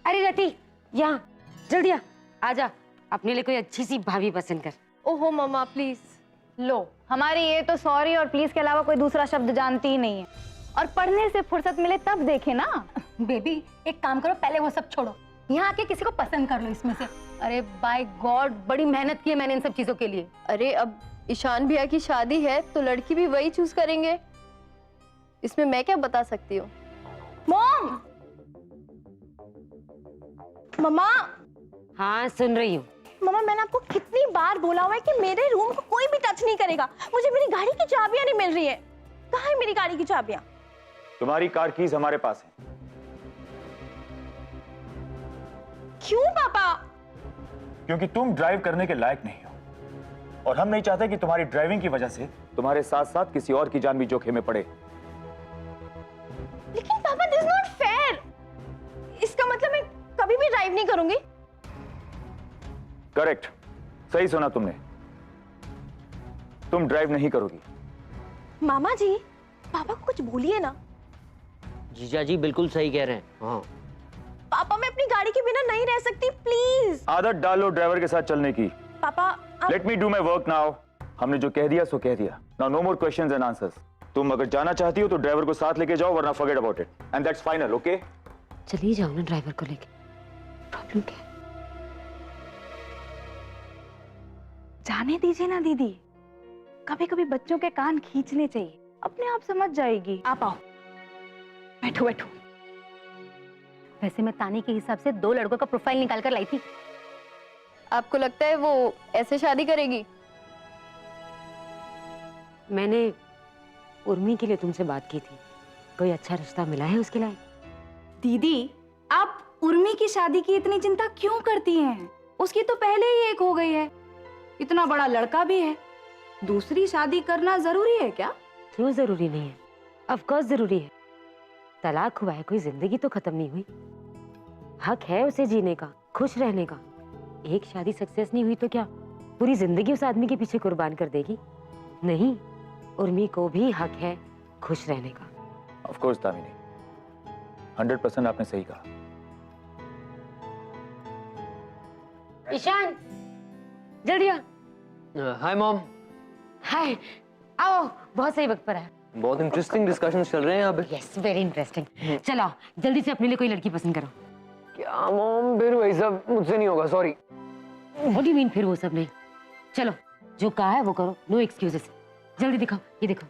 अरे रति, यहाँ जल्दी आ जा, अपने लिए कोई अच्छी सी भाभी पसंद कर। ओहो मम्मा प्लीज। लो, हमारी ये तो सॉरी और प्लीज के अलावा कोई दूसरा शब्द जानती ही नहीं है। और पढ़ने से फुर्सत मिले तब देखे ना। बेबी एक काम करो, पहले वो सब छोड़ो, यहाँ आके किसी को पसंद कर लो इसमें से। अरे बाय गॉड, बड़ी मेहनत की है मैंने इन सब चीजों के लिए। अरे अब ईशान भैया की शादी है तो लड़की भी वही चूज करेंगे, इसमें मैं क्या बता सकती हूँ। मॉम, मम्मा। हाँ सुन रही हूँ। मम्मा मैंने आपको कितनी बार बोला हुआ है कि मेरे रूम को कोई भी टच नहीं करेगा। मुझे मेरी गाड़ी की चाबियां नहीं मिल रही है। कहाँ है मेरी गाड़ी की चाबियां? तुम्हारी कार कीज हमारे पास है। क्यों पापा? क्योंकि तुम ड्राइव करने के लायक नहीं हो और हम नहीं चाहते कि तुम्हारी ड्राइविंग की वजह से तुम्हारे साथ साथ किसी और की जान भी जोखिम में पड़े। लेकिन पापा दिस नॉट फेयर। इसका मतलब मैं कभी भी ड्राइव नहीं करूंगी। करेक्ट, सही सुना तुमने, तुम ड्राइव नहीं करोगी। मामा जी, पापा को कुछ बोलिए ना। जीजा जी बिल्कुल सही कह रहे हैं। हाँ पापा मैं अपनी गाड़ी के बिना नहीं रह सकती, प्लीज। आदत डालो ड्राइवर के साथ चलने की। पापा let me do my work now. हमने जो कह दिया सो कह दिया। Now no more questions and answers. तुम अगर जाना चाहती हो तो ड्राइवर को साथ लेके जाओ, वरना forget about it and that's final. Okay चली जाओ ना ड्राइवर को लेके, प्रॉब्लम क्या है? जाने दीजिए ना दीदी, कभी कभी बच्चों के कान खींचने चाहिए, अपने आप समझ जाएगी। आप आओ, बैठो बैठो। वैसे मैं तानी के हिसाब से 2 लड़कों का प्रोफाइल निकाल कर लाई थी। आपको लगता है वो ऐसे शादी करेगी? मैंने उर्मी के लिए तुमसे बात की थी, कोई अच्छा रिश्ता मिला है उसके लिए? दीदी, आप उर्मी की शादी की इतनी चिंता क्यों करती हैं? उसकी तो पहले ही एक हो गई है, इतना बड़ा लड़का भी है। दूसरी शादी करना जरूरी है क्या? क्यों जरूरी नहीं है? ऑफ कोर्स जरूरी है। तलाक हुआ है, कोई जिंदगी तो खत्म नहीं हुई। हक है उसे जीने का, खुश रहने का। एक शादी सक्सेस नहीं हुई तो क्या पूरी जिंदगी उस आदमी के पीछे कुर्बान कर देगी? नहीं, उर्मी को भी हक है खुश रहने का। ऑफ कोर्स दामिनी, 100% आपने सही कहा। ईशान जल्दी आ। Hi mom. हाय, आओ, बहुत सही वक्त पर है। बहुत इंटरेस्टिंग डिस्कशंस चल रहे हैं यहाँ पे। Yes, very interesting. चलो जल्दी से अपने लिए कोई लड़की पसंद करो। क्या मॉम, फिर वही सब मुझसे नहीं होगा, sorry. What do you mean फिर वो सब नहीं? चलो जो कहा है वो करो, नो एक्सक्यूजेस। जल्दी दिखाओ, ये देखो,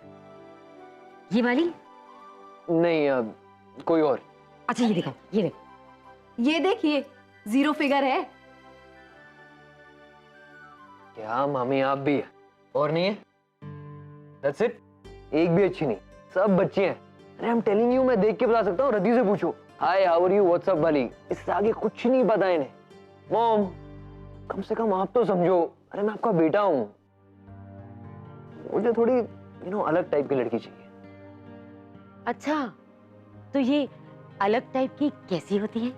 ये वाली नहीं, कोई और। अच्छा ये दिखाओ, ये देखो। ये देखिए, 0 फिगर है। क्या मामी आप भी है? और नहीं है? That's it? एक भी अच्छी नहीं, सब बच्ची हैं। अरे I'm telling you, मैं देख के बता सकता हूँ, रदी से पूछो। Hi how are you, WhatsApp वाली, इससे आगे कुछ नहीं पता इन्हें। मॉम कम से कम आप तो समझो, अरे मैं आपका बेटा हूँ। मुझे थोड़ी अलग टाइप की लड़की चाहिए। अच्छा तो ये अलग टाइप की कैसी होती है?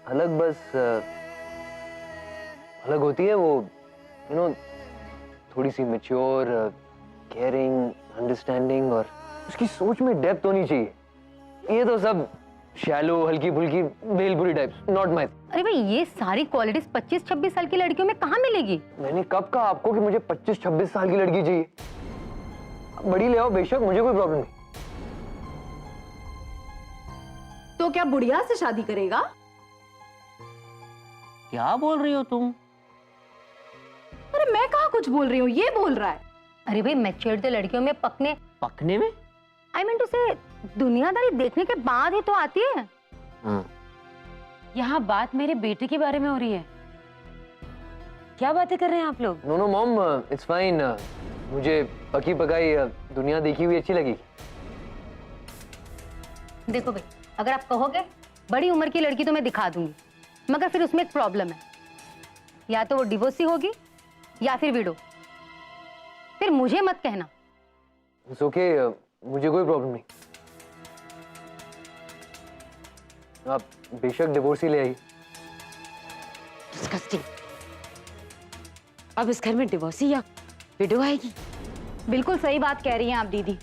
अलग बस अलग होती है वो, थोड़ी सी मैच्योर, केयरिंग, अंडरस्टैंडिंग, और उसकी सोच में डेप्थ होनी चाहिए। ये तो सब शैलो, हल्की फुल्की, भेलपुरी टाइप्स, नॉट माय। अरे भाई ये सारी क्वालिटीज 25-26 साल की लड़कियों में कहाँ मिलेगी? मैंने कब कहा आपको कि मुझे 25-26 साल की लड़की चाहिए? आप बड़ी ले आओ बेशक, मुझे कोई प्रॉब्लम नहीं। तो क्या बुढ़िया से शादी करेगा? क्या बोल रही हो तुम? अरे मैं कहाँ कुछ बोल रही हूँ, ये बोल रहा है। अरे भाई मैच्योरिटी लड़कियों में पकने में? आई मीन टू से दुनियादारी देखने के बाद ही तो आती है। हाँ। यहाँ बात मेरे बेटे के बारे में हो रही है। क्या बातें कर रहे हैं आप लोग? No no mom, it's fine. मुझे पकी पकाई दुनिया देखी हुई अच्छी लगी। देखो भाई, अगर आप कहोगे बड़ी उम्र की लड़की तो मैं दिखा दूंगी, मगर फिर उसमें एक प्रॉब्लम है, या तो वो डिवोर्सी होगी या फिर विडो। फिर मुझे मत कहना। इट्स ओके, मुझे कोई प्रॉब्लम नहीं। आप बेशक डिवोर्स ही ले आई। डिस्गस्टिंग। अब इस घर में डिवोर्सी या विडो आएगी? बिल्कुल सही बात कह रही हैं आप दीदी।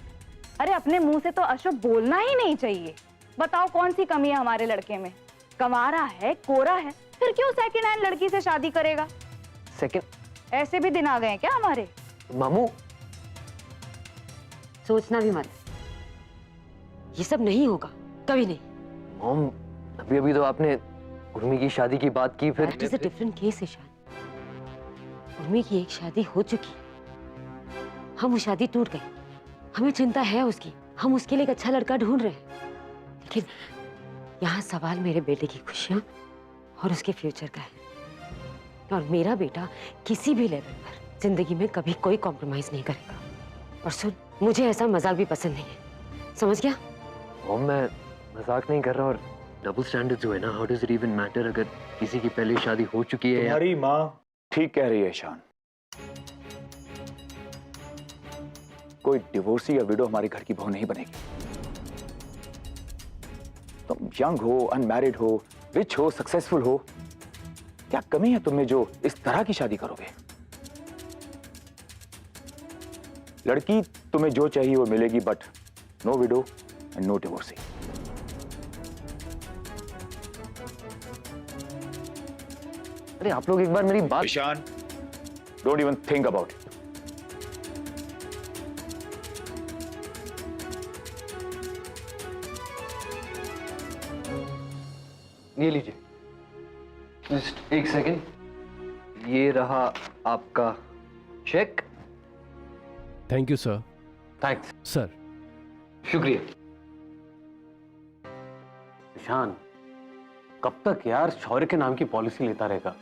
अरे अपने मुंह से तो अशुभ बोलना ही नहीं चाहिए। बताओ कौन सी कमी है हमारे लड़के में? कंवारा है, कोरा है, फिर क्यों सेकंड हैंड लड़की से शादी करेगा? सेकंड ऐसे भी दिन आ गए हैं क्या हमारे? मामू, सोचना भी मत, ये सब नहीं होगा, कभी नहीं। मॉम, अभी अभी तो आपने उर्मी की शादी की बात की, फिर That is a different case, Ishan. Urmi की एक शादी हो चुकी, हम वो शादी टूट गई, हमें चिंता है उसकी, हम उसके लिए एक अच्छा लड़का ढूंढ रहे हैं, लेकिन यहाँ सवाल मेरे बेटे की खुशियाँ और उसके फ्यूचर का है। और मेरा बेटा किसी भी लेवल पर जिंदगी में कभी कोई कॉम्प्रोमाइज नहीं करेगा। और सुन, मुझे ऐसा मजाक भी पसंद नहीं है, समझ गया? मॉम, मैं मजाक नहीं कर रहा, और डबल स्टैंडर्ड्स हुए ना, how does it even matter अगर किसी की पहले शादी हो चुकी है या... तुम्हारी माँ ठीक कह रही है ईशान। कोई डिवोर्सी या विडो हमारे घर की बहू नहीं बनेगी। तुम यंग हो, अनमैरिड हो, रिच हो, सक्सेसफुल हो, क्या कमी है तुम्हें जो इस तरह की शादी करोगे? लड़की तुम्हें जो चाहिए वो मिलेगी, but no widow and no divorcee. अरे आप लोग एक बार मेरी बात... Ishan, don't even think about it. ये लीजिए, जस्ट एक सेकेंड, ये रहा आपका cheque. Thank you sir. Thanks sir. शुक्रिया। ईशान, कब तक यार शौर्य के नाम की पॉलिसी लेता रहेगा?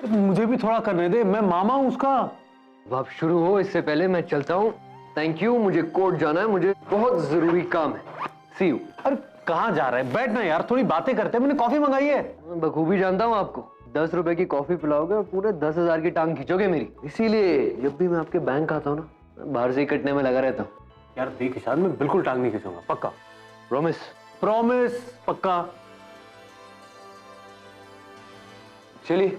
मुझे भी थोड़ा करने दे, मैं मामा हूं उसका। अब आप शुरू हो इससे पहले मैं चलता हूँ। थैंक यू, मुझे कोर्ट जाना है, मुझे बहुत जरूरी काम है। सी यू। अरे कहाँ जा रहा है? बैठ ना यार, थोड़ी बातें करते हैं। मैंने कॉफी मंगाई है। मैं बखूबी जानता हूँ आपको, 10 रुपए की कॉफी पिलाओगे और पूरे 10,000 की टांग खींचोगे मेरी। इसीलिए जब भी मैं आपके बैंक आता हूँ ना, मैं बाहर से ही कटने में लगा रहता हूँ। यार देख ईशान, मैं बिल्कुल टांग नहीं खींचूंगा, पक्का। प्रॉमिस? प्रॉमिस, पक्का। चलिए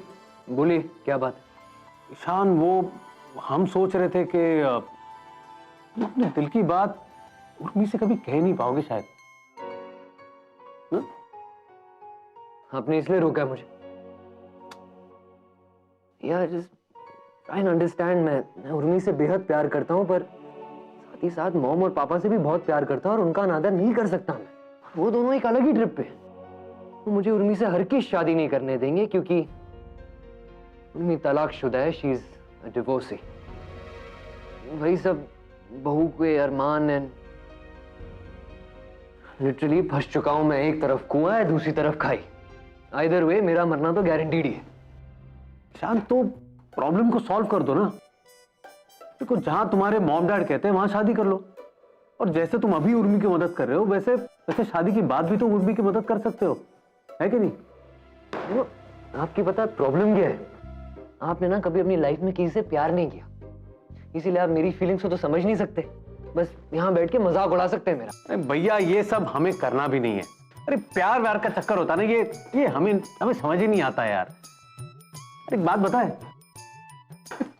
बोलिए, क्या बात है? ईशान, वो हम सोच रहे थे कि तुम अपने दिल की बात उर्मी से कभी कह नहीं पाओगे शायद। आपने इसलिए रोका मुझे? यार जस्ट ट्राई एंड अंडरस्टैंड, मैं उर्मी से बेहद प्यार करता हूँ, पर साथ ही साथ मॉम और पापा से भी बहुत प्यार करता हूँ और उनका अनादर नहीं कर सकता मैं। वो दोनों एक अलग ही ट्रिप पे हैं। वो मुझे उर्मी से हर किस शादी नहीं करने देंगे, क्योंकि उर्मी तलाकशुदा है, शी इज डिवोर्सी। वही सब बहू के अरमान एंड लिटरली फंस चुका हूं मैं। एक तरफ कुआं है, दूसरी तरफ खाई। आइदर वे मेरा मरना तो गारंटीड ही है। ईशान, तो प्रॉब्लम को सॉल्व कर दो ना। देखो, जहां तुम्हारे मॉम डैड कहते हैं वहां शादी कर लो, और जैसे तुम अभी उर्मी की मदद कर रहे हो, वैसे वैसे शादी के बाद भी तो उर्मी की मदद कर सकते हो, है कि नहीं? वो आपकी पता प्रॉब्लम क्या है? आपने ना कभी अपनी लाइफ में किसी से प्यार नहीं किया, इसीलिए आप मेरी फीलिंग्स को तो समझ नहीं सकते। बस यहाँ बैठ के मजाक उड़ा सकते हैं मेरा। अरे भैया, ये सब हमें करना भी नहीं है। अरे प्यार व्यार का चक्कर होता ना, ये हमें समझ ही नहीं आता यार। अरे एक बात बताए,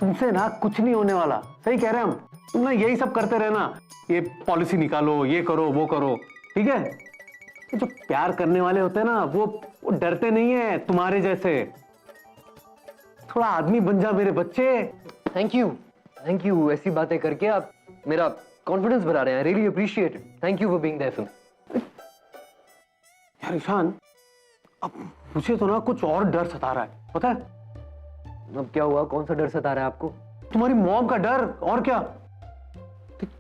तुमसे ना कुछ नहीं होने वाला। सही कह रहे हैं हम। तुम ना यही सब करते रहना, ये पॉलिसी निकालो, ये करो, वो करो, ठीक है? ये जो प्यार करने वाले होते हैं ना, वो डरते नहीं है तुम्हारे जैसे। थोड़ा आदमी बन जा मेरे बच्चे। Thank you. ऐसी बातें करके आप मेरा कॉन्फिडेंस बढ़ा रहे हैं। Really appreciate it. Thank you for being there for me. यार ईशान, अब मुझे तो ना कुछ और डर सता रहा है, पता है? अब क्या हुआ? कौन सा डर सता रहा है आपको? तुम्हारी मॉम का डर। और क्या?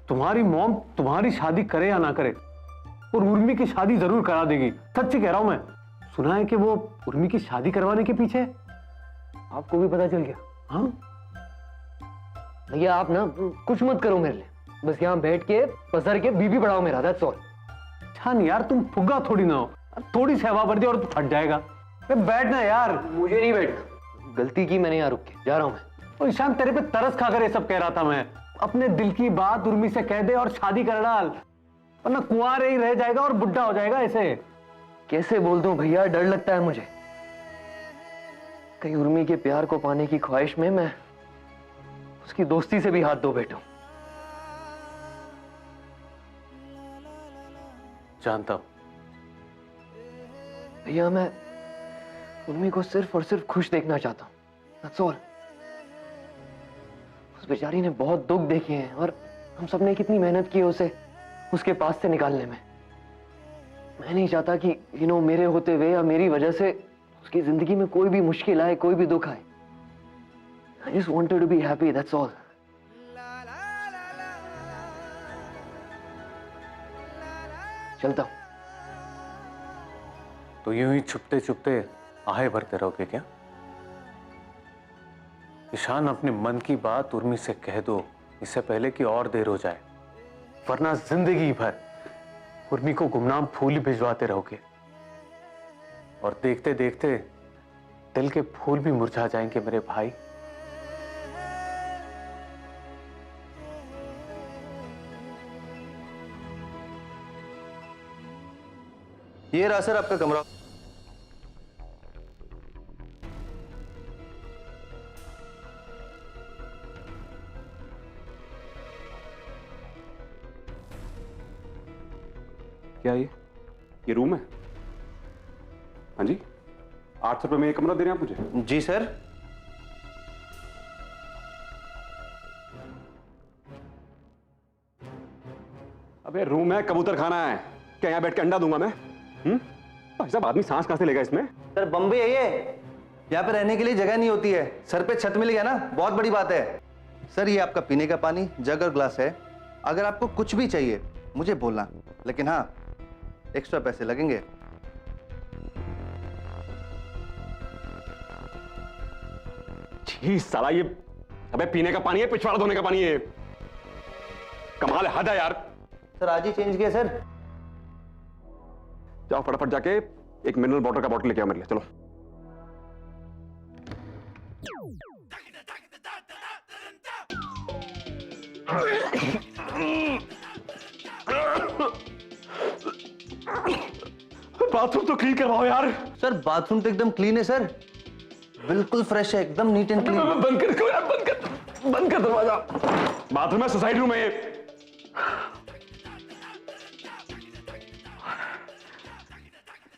तुम्हारी मॉम तुम्हारी शादी करे या ना करे, और उर्मी की शादी जरूर करा देगी। सच्ची कह रहा हूं मैं। सुना है कि वो उर्मी की शादी करवाने के पीछे है। आपको भी पता चल गया? हाँ भैया, आप ना कुछ मत करो मेरे लिए, बस यहाँ बैठ के पसर के बीबी बढ़ाओ मेरा, दैट्स ऑल। ईशान यार, तुम फुग्गा थोड़ी ना हो, थोड़ी सी हवा भर दी और तू फट जाएगा। बैठना यार। मुझे नहीं बैठना, गलती की मैंने यहाँ रुक के, जा रहा हूँ मैं। और ईशान, तेरे पे तरस खाकर ये सब कह रहा था मैं। अपने दिल की बात उर्मी से कह दे और शादी कर डाल, वरना कुंवारे ही रह जाएगा और बुढ़ा हो जाएगा ऐसे। कैसे बोल दूं भैया, डर लगता है मुझे। कहीं उर्मी के प्यार को पाने की ख्वाहिश में मैं उसकी दोस्ती से भी हाथ धो बैठूं। जानता हूं। भैया मैं उर्मी को सिर्फ और सिर्फ खुश देखना चाहता हूँ। That's all। उस बेचारी ने बहुत दुख देखे हैं और हम सब ने कितनी मेहनत की है उसे उसके पास से निकालने में। मैं नहीं चाहता कि मेरे होते हुए या मेरी वजह से उसकी जिंदगी में कोई भी मुश्किल आए, कोई भी दुख आए। I just wanted to be happy, that's all। चलता हूं। तो यूं ही छुपते छुपते आहे भरते रहोगे क्या? ईशान, अपने मन की बात उर्मी से कह दो इससे पहले कि और देर हो जाए, वरना जिंदगी भर उर्मी को गुमनाम फूल ही भिजवाते रहोगे और देखते देखते दिल के फूल भी मुरझा जाएंगे मेरे भाई। ये रहा सर आपका कमरा। क्या ये रूम है? हाँ जी, 800 रुपये में ये कमरा दे रहे हैं आप मुझे? जी सर। अबे रूम है, कबूतर खाना है क्या? यहाँ बैठ के अंडा दूंगा मैं? भाई साहब, आदमी सांस कहां से लेगा इसमें? सर बम्बई है ये, यहाँ पे रहने के लिए जगह नहीं होती है। सर पे छत मिल गया ना, बहुत बड़ी बात है। सर ये आपका पीने का पानी जग और ग्लास है। अगर आपको कुछ भी चाहिए मुझे बोलना, लेकिन हाँ एक्स्ट्रा पैसे लगेंगे। छी साला, ये अबे पीने का पानी है, पिछवाड़ा धोने का पानी है? कमाल है, हद है यार। सर आज ही चेंज किया सर। जाओ फटाफट जाके एक मिनरल वाटर का बॉटल लेके आओ मेरे लिए, चलो। बाथरूम तो क्लीन करवाओ यार। सर बाथरूम तो एकदम क्लीन है सर, बिल्कुल फ्रेश है, एकदम नीट एंड क्लीन। बंद कर यार, बंद कर दरवाजा। बाथरूम है, सोसाइटी रूम है ये।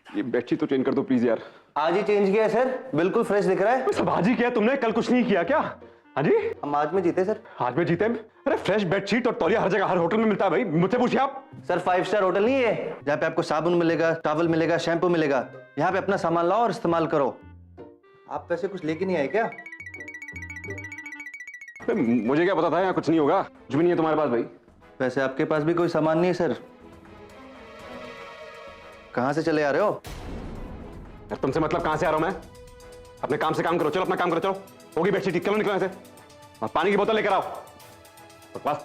ये बेडशीट तो चेंज कर दो प्लीज यार। आज ही चेंज किया है सर, बिल्कुल फ्रेश दिख रहा है। सब आज ही किया तुमने, कल कुछ नहीं किया क्या? हाँ जी, हम आज में जीते सर। आज में जीते? अरे फ्रेश बेडशीट और तौलिया हर जगह हर होटल में मिलता है भाई, मुझसे पूछिए आप। सर 5 स्टार होटल नहीं है जहाँ पे आपको साबुन मिलेगा, टॉवल मिलेगा, शैम्पू मिलेगा। यहाँ पे अपना सामान लाओ और इस्तेमाल करो। आप वैसे कुछ लेके नहीं आए क्या? मुझे क्या पता था यहाँ कुछ नहीं होगा, कुछ भी नहीं है तुम्हारे पास भाई। वैसे आपके पास भी कोई सामान नहीं है सर, कहाँ से चले आ रहे हो? यार तुमसे मतलब कहाँ से आ रहा हूँ मैं? अपने काम से काम करो, चलो अपना काम करो, चलो। होगी बेडशीट, चलो निकलो यहाँ से। और पानी की बोतल लेकर आओ। बस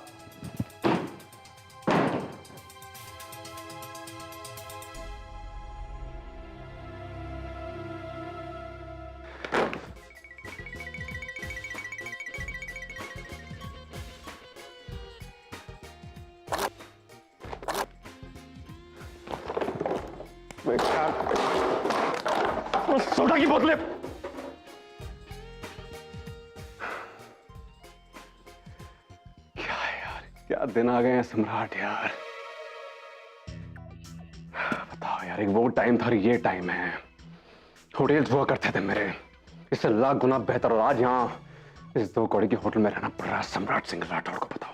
सोडा की बोतलें। क्या यार, क्या दिन आ गए हैं सम्राट यार। बताओ यार, एक वो टाइम था और ये टाइम है। होटल्स हुआ करते थे मेरे, इससे लाख गुना बेहतर, और आज यहाँ इस 2 कौड़ी के होटल में रहना पड़ रहा है सम्राट सिंह राठौड़ को। बताओ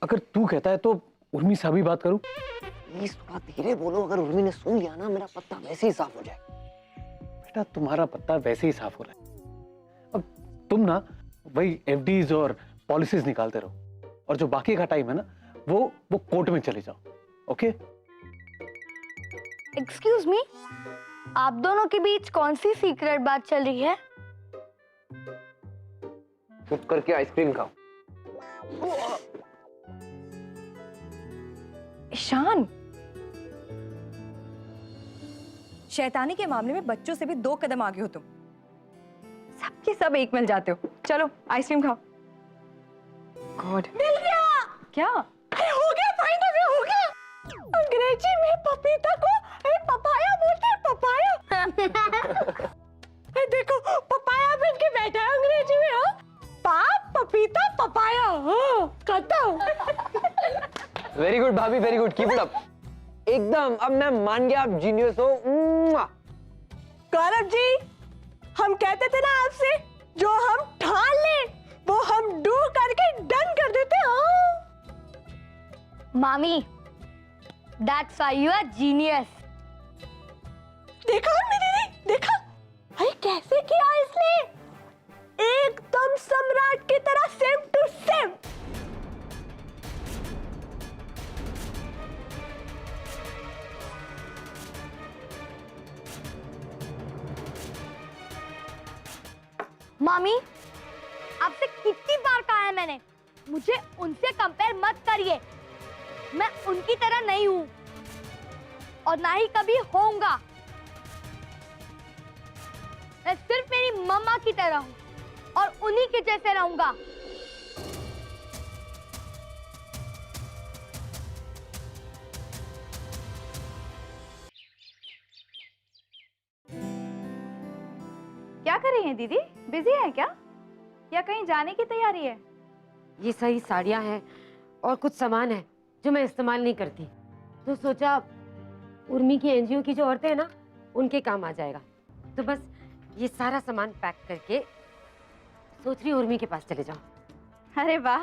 अगर तू कहता है तो उर्मी से अभी बात करूं? प्लीज थोड़ा धीरे बोलो, अगर उर्मी ने सुन लिया ना मेरा पत्ता वैसे ही साफ हो जाए। बेटा तुम्हारा पत्ता वैसे ही साफ हो रहा है। अब तुम ना वही एफडीज और पॉलिसीज निकालते रहो, और जो बाकी का टाइम है ना वो कोर्ट में चले जाओ। ओके? एक्सक्यूज मी, आप दोनों के बीच कौन सी सीक्रेट बात चल रही है? चुप करके आइसक्रीम खाओ। ईशान, शैतानी के मामले में बच्चों से भी 2 कदम आगे हो तुम। सबके सब एक मिल जाते हो। चलो आइसक्रीम खाओ। गॉड, मिल गया। क्या? अरे हो गया, फाइनली हो गया। अंग्रेजी में पपीता को पपाया बोलते हैं, पपाया। वेरी गुड भाभी, very good, keep it up. एकदम, अब मैं मान गया, आप जीनियस हो। मुआ। गौरव जी, हम कहते थे ना आपसे, जो हम ठान ले वो हम डू करके डन कर देते हैं। मामी, that's why you are genius. देखा मेरी दीदी, देखा भाई कैसे किया इसने, एकदम सम्राट की तरह, सेम टू सेम। मामी, आपसे कितनी बार कहा है मैंने, मुझे उनसे कंपेयर मत करिए। मैं उनकी तरह नहीं हूं और ना ही कभी होऊंगा। मैं सिर्फ मेरी मम्मा की तरह हूं और उन्हीं के जैसे रहूंगा। क्या कर रही हैं दीदी, बिजी है क्या या कहीं जाने की तैयारी है? ये सही साड़ियाँ हैं और कुछ सामान है जो मैं इस्तेमाल नहीं करती, तो सोचा उर्मी की एनजीओ की जो औरतें हैं ना, उनके काम आ जाएगा। तो बस ये सारा सामान पैक करके सोच रही उर्मी के पास चले जाओ। अरे वाह,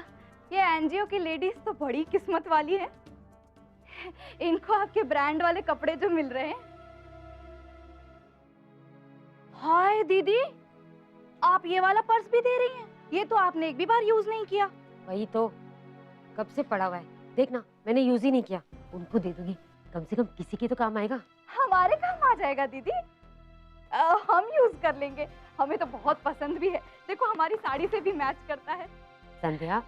ये एनजीओ की लेडीज तो बड़ी किस्मत वाली है। इनको आपके ब्रांड वाले कपड़े जो मिल रहे हैं। हाय दीदी, आप ये वाला पर्स भी दे रही हैं? ये तो आपने एक भी बार यूज नहीं किया। वही तो, कब से पड़ा हुआ है, देखना मैंने यूज ही नहीं किया। उनको दे दूंगी, कम से कम किसी के तो काम आएगा। हमारे काम आ जाएगा दीदी, हम यूज कर लेंगे, हमें तो बहुत पसंद भी है। देखो हमारी साड़ी से भी मैच करता है। संध्या,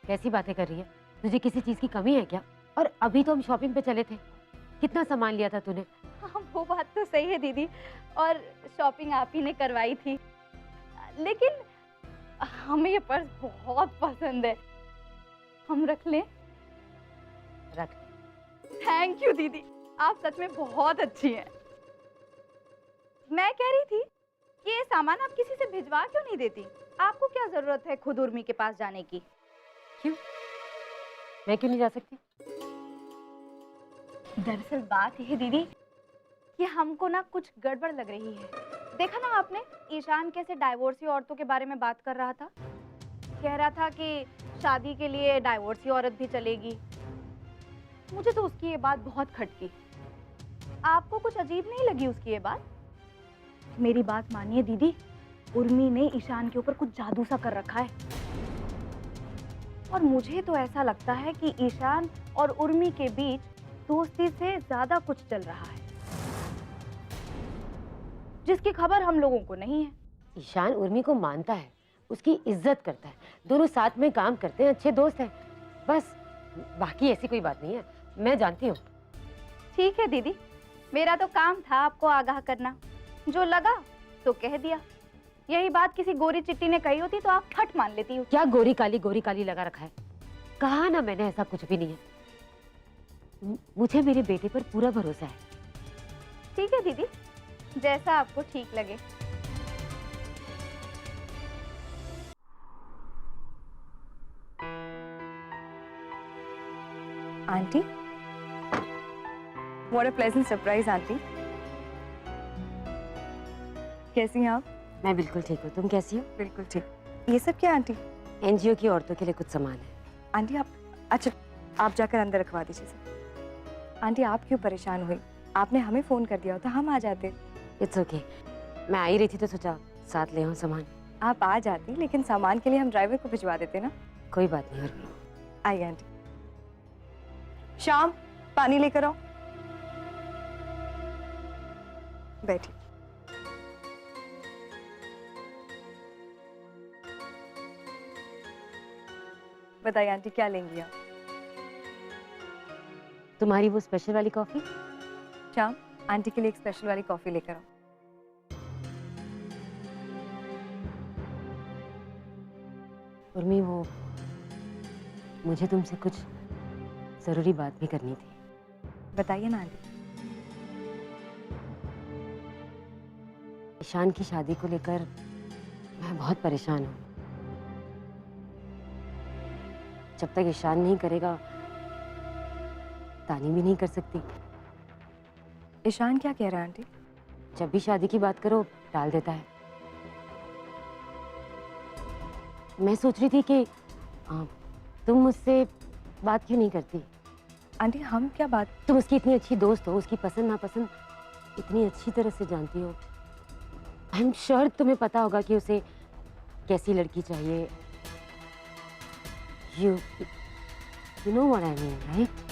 कैसी बातें कर रही है? तुझे किसी चीज की कमी है क्या? और अभी तो हम शॉपिंग पे चले थे, कितना सामान लिया था तूने? हाँ, वो बात तो सही है दीदी, और शॉपिंग आप ही ने करवाई थी, लेकिन हमें ये पर्स बहुत पसंद है। हम रख लें? रख। थैंक यू दीदी, आप सच में बहुत अच्छी हैं। मैं कह रही थी कि ये सामान आप किसी से भिजवा क्यों नहीं देती? आपको क्या जरूरत है खुद उर्मी के पास जाने की? क्यों? मैं क्यों नहीं जा सकती? दरअसल बात यह दीदी कि हमको ना कुछ गड़बड़ लग रही है। देखा ना आपने, ईशान कैसे डाइवोर्सी औरतों के बारे में बात कर रहा था। कह रहा था कि शादी के लिए डाइवोर्सी औरत भी चलेगी। मुझे तो उसकी ये बात बहुत खटकी। आपको कुछ अजीब नहीं लगी उसकी ये बात? मेरी बात मानिए दीदी, उर्मी ने ईशान के ऊपर कुछ जादू सा कर रखा है, और मुझे तो ऐसा लगता है कि ईशान और उर्मी के बीच दोस्ती से ज्यादा कुछ चल रहा है, जिसकी खबर हम लोगों को नहीं है। ईशान उर्मी को मानता है, उसकी इज्जत करता है, दोनों साथ में काम करते हैं, अच्छे दोस्त हैं, बस बाकी ऐसी कोई बात नहीं है, मैं जानती हूँ। ठीक है दीदी, मेरा तो काम था आपको आगाह करना, जो लगा तो कह दिया। यही बात किसी गोरी चिट्टी ने कही होती तो आप फट मान लेती हो। क्या गोरी काली लगा रखा है? कहा ना मैंने, ऐसा कुछ भी नहीं है। मुझे मेरे बेटे पर पूरा भरोसा है। ठीक है दीदी, जैसा आपको ठीक लगे। Aunty, what a pleasant surprise aunty. कैसी हैं आप? मैं बिल्कुल ठीक हूँ, तुम कैसी हो? बिल्कुल ठीक। ये सब क्या आंटी? एनजीओ की औरतों के लिए कुछ सामान है। आंटी आप, अच्छा आप जाकर अंदर रखवा दीजिए सब। आंटी आप क्यों परेशान हुई? आपने हमें फोन कर दिया होता, हम आ जाते। इट्स ओके, मैं आ ही रही थी तो सोचा साथ ले आऊं सामान। आप आ जाती, लेकिन सामान के लिए हम ड्राइवर को भिजवा देते ना। कोई बात नहीं। और आइए आंटी। शाम, पानी लेकर आओ। बैठिए। बताइए आंटी, क्या लेंगी आप? तुम्हारी वो स्पेशल वाली कॉफी? शाम, आंटी के लिए एक स्पेशल वाली कॉफी लेकर आओ। उर्मी, वो मुझे तुमसे कुछ जरूरी बात भी करनी थी। बताइए ना आंटी। ईशान की शादी को लेकर मैं बहुत परेशान हूँ। जब तक ईशान नहीं करेगा शैतानी भी नहीं कर सकती। ईशान क्या कह रहा है आंटी? जब भी शादी की बात करो टाल देता है। मैं सोच रही थी कि तुम मुझसे बात क्यों नहीं करती? आंटी हम क्या बात? तुम उसकी इतनी अच्छी दोस्त हो, उसकी पसंद नापसंद इतनी अच्छी तरह से जानती हो। आई एम श्योर तुम्हें पता होगा कि उसे कैसी लड़की चाहिए। You know what I mean, right?